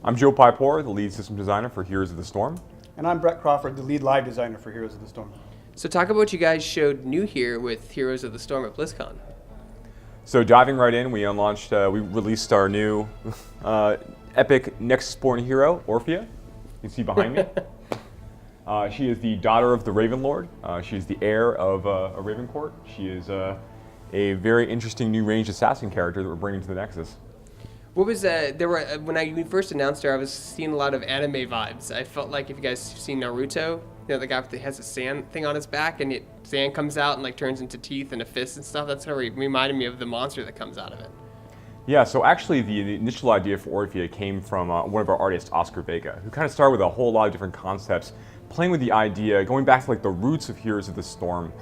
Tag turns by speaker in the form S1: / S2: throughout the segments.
S1: I'm Joe Piepiora, the lead system designer for Heroes of the Storm.
S2: And I'm Brett Crawford, the lead live designer for Heroes of the Storm.
S3: So talk about what you guys showed new here with Heroes of the Storm at BlizzCon.
S1: So diving right in, we released our new epic Nexus-born hero, Orphea. You can see behind me. She is the daughter of the Raven Lord. She is the heir of a Raven Court. She is a very interesting new ranged assassin character that we're bringing to the Nexus.
S3: What was when we first announced her, I was seeing a lot of anime vibes. I felt like if you guys have seen Naruto, the guy that has a sand thing on his back and sand comes out and like turns into teeth and a fist and stuff. That's how it reminded me of the monster that comes out of it.
S1: Yeah, so actually the initial idea for Orphea came from one of our artists, Oscar Vega, who kind of started with a whole lot of different concepts, playing with the idea, going back to like the roots of Heroes of the Storm.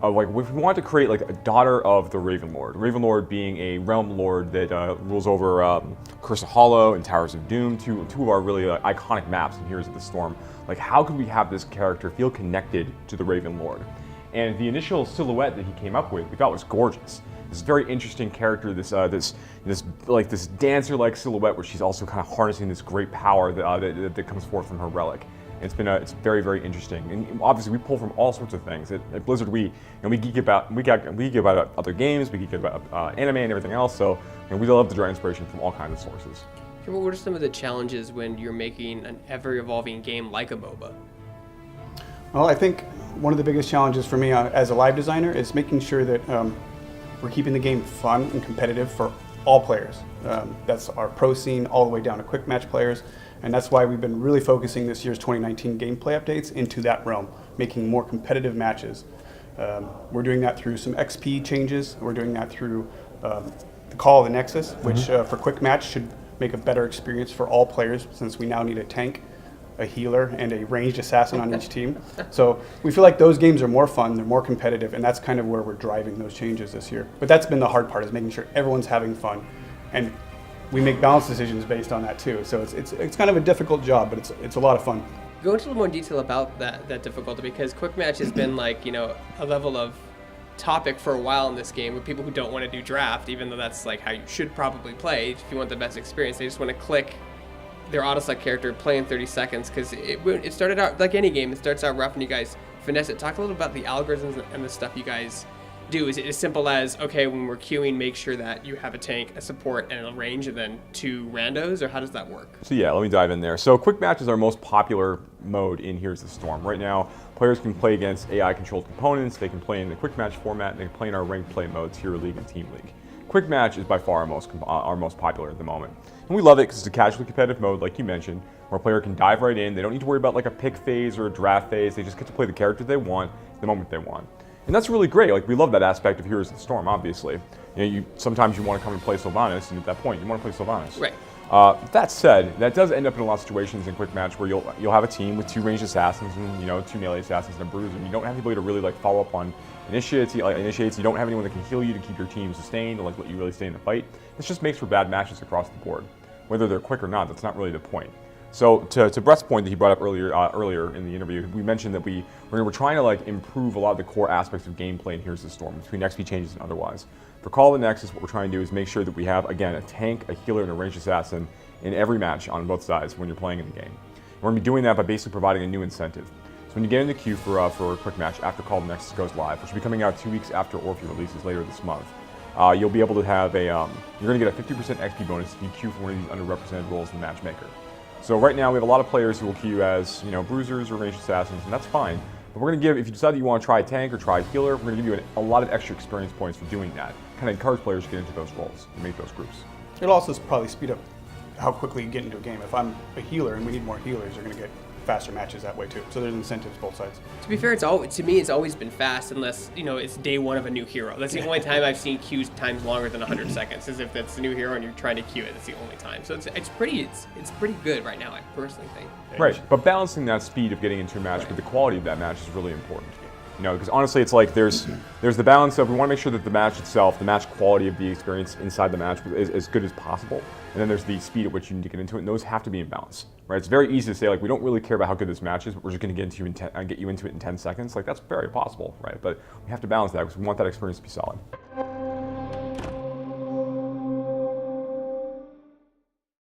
S1: Of like, if we wanted to create like a daughter of the Raven Lord being a realm lord that rules over Curse of Hollow and Towers of Doom, two of our really iconic maps in Heroes of the Storm. Like, how could we have this character feel connected to the Raven Lord? And the initial silhouette that he came up with, we thought was gorgeous. This very interesting character, this dancer-like silhouette, where she's also kind of harnessing this great power that comes forth from her relic. It's very, very interesting, and obviously we pull from all sorts of things. At Blizzard, we geek about other games, we geek about anime and everything else. So we love to draw inspiration from all kinds of sources.
S3: Okay, what are some of the challenges when you're making an ever-evolving game like a MOBA?
S2: Well, I think one of the biggest challenges for me as a live designer is making sure that we're keeping the game fun and competitive for all players. That's our pro scene all the way down to quick match players. And that's why we've been really focusing this year's 2019 gameplay updates into that realm, making more competitive matches. We're doing that through some XP changes. We're doing that through the Call of the Nexus, which for quick match should make a better experience for all players, since we now need a tank, a healer, and a ranged assassin on each team. So we feel like those games are more fun, they're more competitive, and that's kind of where we're driving those changes this year. But that's been the hard part, is making sure everyone's having fun. And we make balanced decisions based on that too. So it's kind of a difficult job, but it's a lot of fun.
S3: Go into a little more detail about that difficulty, because quick match has been like, a level of topic for a while in this game with people who don't want to do draft, even though that's like how you should probably play if you want the best experience. They just want to click their auto-select character, play in 30 seconds, because it started out like any game. It starts out rough and you guys finesse it. Talk a little about the algorithms and the stuff you guys do. Is it as simple as, okay, when we're queuing, make sure that you have a tank, a support, and a range, and then 2 randos, or how does that work?
S1: So yeah, let me dive in there. So quick match is our most popular mode in Heroes of the Storm. Right now, players can play against AI-controlled components, they can play in the quick match format, and they can play in our ranked play modes, Hero League and Team League. Quick match is by far our most popular at the moment. And we love it because it's a casually competitive mode, like you mentioned, where a player can dive right in. They don't need to worry about like a pick phase or a draft phase. They just get to play the character they want, the moment they want. And that's really great. Like, we love that aspect of Heroes of the Storm, obviously. Sometimes you want to come and play Sylvanas, and at that point, you want to play Sylvanas.
S3: Right.
S1: That said, that does end up in a lot of situations in quick match where you'll have a team with 2 ranged assassins and 2 melee assassins and a bruiser, and you don't have anybody to really like follow up on initiates. You don't have anyone that can heal you to keep your team sustained or like let you really stay in the fight. This just makes for bad matches across the board. Whether they're quick or not, that's not really the point. So to Brett's point that he brought up earlier in the interview, we mentioned that we're trying to like improve a lot of the core aspects of gameplay in Heroes of the Storm, between XP changes and otherwise. For Call of the Nexus, what we're trying to do is make sure that we have, again, a tank, a healer, and a ranged assassin in every match on both sides when you're playing in the game. We're going to be doing that by basically providing a new incentive. So when you get in the queue for a quick match after Call of the Nexus goes live, which will be coming out 2 weeks after Orphea releases later this month, you'll be able to have you're going to get a 50% XP bonus if you queue for one of these underrepresented roles in Matchmaker. So right now we have a lot of players who will queue as bruisers or ranged assassins, and that's fine. But we're going to give, if you decide that you want to try a tank or try a healer, we're going to give you a lot of extra experience points for doing that. Kind of encourage players to get into those roles and make those groups.
S2: It'll also probably speed up how quickly you get into a game. If I'm a healer and we need more healers, you're going to get faster matches that way too. So there's incentives both sides.
S3: To be fair, to me it's always been fast, unless it's day 1 of a new hero. That's the only time I've seen queues times longer than 100 seconds. Is if that's a new hero and you're trying to queue it. That's the only time. So it's pretty good right now, I personally think.
S1: Right, but balancing that speed of getting into a match with the quality of that match is really important. Because honestly, it's like there's the balance of, we want to make sure that the match itself, the match quality of the experience inside the match is as good as possible, and then there's the speed at which you need to get into it, and those have to be in balance, right? It's very easy to say, like, we don't really care about how good this match is, but we're just going to get you into it in 10 seconds. Like, that's very possible, right? But we have to balance that because we want that experience to be solid.